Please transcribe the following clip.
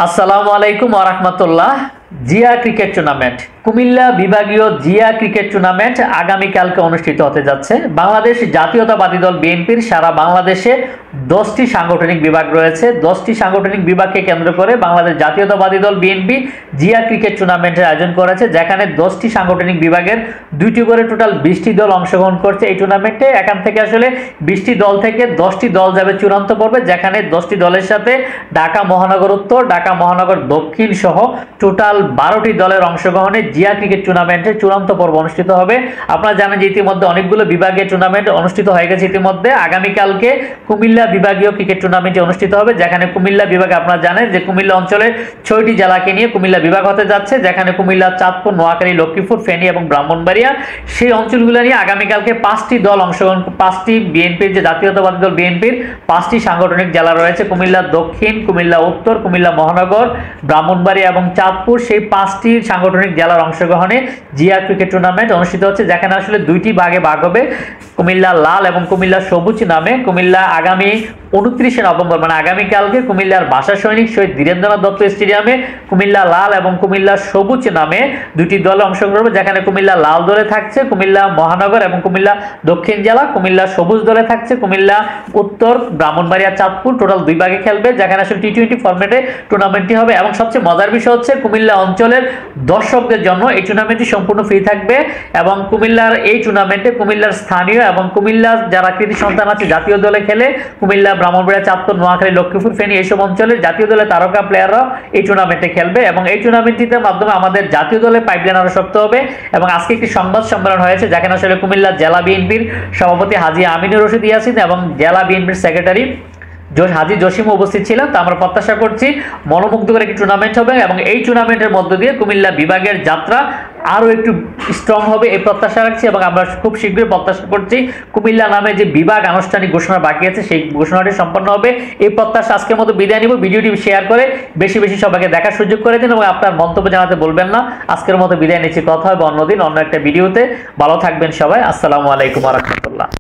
আসসালামু আলাইকুম ওয়া রাহমাতুল্লাহ। জিয়া ক্রিকেট টুর্নামেন্ট, কুমিল্লা বিভাগীয় জিয়া ক্রিকেট টুর্নামেন্ট আগামীকালকে অনুষ্ঠিত হতে যাচ্ছে। বাংলাদেশ জাতীয়তাবাদী দল বিএনপির সারা বাংলাদেশে 10টি সাংগঠনিক বিভাগ রয়েছে। 10টি সাংগঠনিক বিভাগকে কেন্দ্র করে বাংলাদেশ জাতীয়তাবাদী দল বিএনপি জিয়া ক্রিকেট টুর্নামেন্টের আয়োজন করেছে, যেখানে 10টি সাংগঠনিক বিভাগের 2টি করে টোটাল 20টি দল অংশগ্রহণ করছে এই টুর্নামেন্টে। এখান থেকে আসলে 20টি দল থেকে 10টি দল যাবে চূড়ান্ত পর্বে, যেখানে 10টি দলের সাথে ঢাকা মহানগর উত্তর, ঢাকা মহানগর দক্ষিণ সহ টোটাল 12টি দলের অংশগ্রহণে জিয়া ক্রিকেট টুর্নামেন্টের চূড়ান্ত পর্ব অনুষ্ঠিত হবে। আপনারা জানেন যে ইতিমধ্যে অনেকগুলো বিভাগীয় টুর্নামেন্ট অনুষ্ঠিত হয়ে গেছে। ইতিমধ্যে আগামীকালকে কুমিল্লা বিভাগীয় ক্রিকেট টুর্নামেন্টটি অনুষ্ঠিত হবে, যেখানে কুমিল্লা বিভাগে আপনারা জানেন যে কুমিল্লা অঞ্চলের 6টি জেলাকে নিয়ে কুমিল্লা বিভাগ হতে যাচ্ছে, যেখানে কুমিল্লা, চাঁদপুর, নোয়াখালী, লক্ষ্মীপুর, ফেনী এবং ব্রাহ্মণবাড়িয়া সেই অঞ্চলগুলো নিয়ে আগামীকালকে 5টি দল অংশগ্রহণ, 5টি বিএনপির যে জাতীয়তাবাদী দল বিএনপির 5টি সাংগঠনিক জেলা রয়েছে, কুমিল্লা দক্ষিণ, কুমিল্লা উত্তর, কুমিল্লা মহানগর, ব্রাহ্মণবাড়িয়া এবং চাঁদপুর, সেই 5টি সাংগঠনিক জেলার অংশগ্রহণে জিয়া ক্রিকেট টুর্নামেন্ট অনুষ্ঠিত হচ্ছে, যেখানে আসলে 2টি ভাগে ভাগ হবে। কুমিল্লা লাল এবং কুমিল্লা সবুজ নামে কুমিল্লা আগামী 29শে নভেম্বর মানে আগামীকালকে কুমিল্লার ভাষা সৈনিক শহীদ ধীরেন্দ্রনাথ দত্ত স্টেডিয়ামে কুমিল্লা লাল এবং কুমিল্লা সবুজ নামে 2টি দলে অংশগ্রহণ করবে, যেখানে কুমিল্লা লাল দলে থাকছে কুমিল্লা মহানগর এবং কুমিল্লা দক্ষিণ জেলা, কুমিল্লা সবুজ দলে থাকছে কুমিল্লা উত্তর, ব্রাহ্মণবাড়িয়া, চাঁদপুর। টোটাল 2 ভাগে খেলবে, যেখানে আসলে টি20 ফরম্যাটে টুর্নামেন্টটি হবে। এবং সবচেয়ে মজার বিষয় হচ্ছে কুমিল্লা অঞ্চলের দর্শকদের জন্য এই টুর্নামেন্টটি সম্পূর্ণ ফ্রি থাকবে। এবং কুমিল্লার এই টুর্নামেন্টে কুমিল্লার স্থানীয় এবং কুমিল্লার যারা কৃতি সন্তান আছে জাতীয় দলে খেলে, কুমিল্লা, ব্রাহ্মণবাড়িয়া, চাঁদপুর, নোয়াখালী, লক্ষ্মীপুর, ফেনী এইসব অঞ্চলের জাতীয় দলের তারকা প্লেয়াররা এই টুর্নামেন্টে খেলবে। এবং এই টুর্নামেন্টটির মাধ্যমে আমাদের জাতীয় দলের পাইপলাইন আরো শক্ত হবে। এবং আজকে একটি সংবাদ সম্মেলন হয়েছে, যেখানে আসলে কুমিল্লা জেলা বিএনপির সভাপতি হাজী আমিনুর রশিদ ইয়াসিন এবং জেলা বিএনপির সেক্রেটারি হাজী জসিম উপস্থিত ছিলেন। তো আমরা প্রত্যাশা করছি মনোমুগ্ধকর একটি টুর্নামেন্ট হবে এবং এই টুর্নামেন্টের মধ্য দিয়ে কুমিল্লা বিভাগের যাত্রা আরও একটু স্ট্রং হবে এই প্রত্যাশা রাখছি। এবং আমরা খুব শীঘ্রই প্রত্যাশা করছি কুমিল্লা নামে যে বিভাগ আনুষ্ঠানিক ঘোষণা বাকি আছে সেই ঘোষণাটি সম্পন্ন হবে। এই প্রত্যাশা আজকের মতো বিদায় নিব। ভিডিওটি শেয়ার করে বেশি বেশি সবাইকে দেখার সুযোগ করে দিন এবং আপনার মন্তব্য জানাতে বলবেন না। আজকের মতো বিদায় নিচ্ছি, কথা হবে অন্যদিন অন্য একটা ভিডিওতে। ভালো থাকবেন সবাই। আসসালামু আলাইকুম ওয়া রাহমাতুল্লাহ।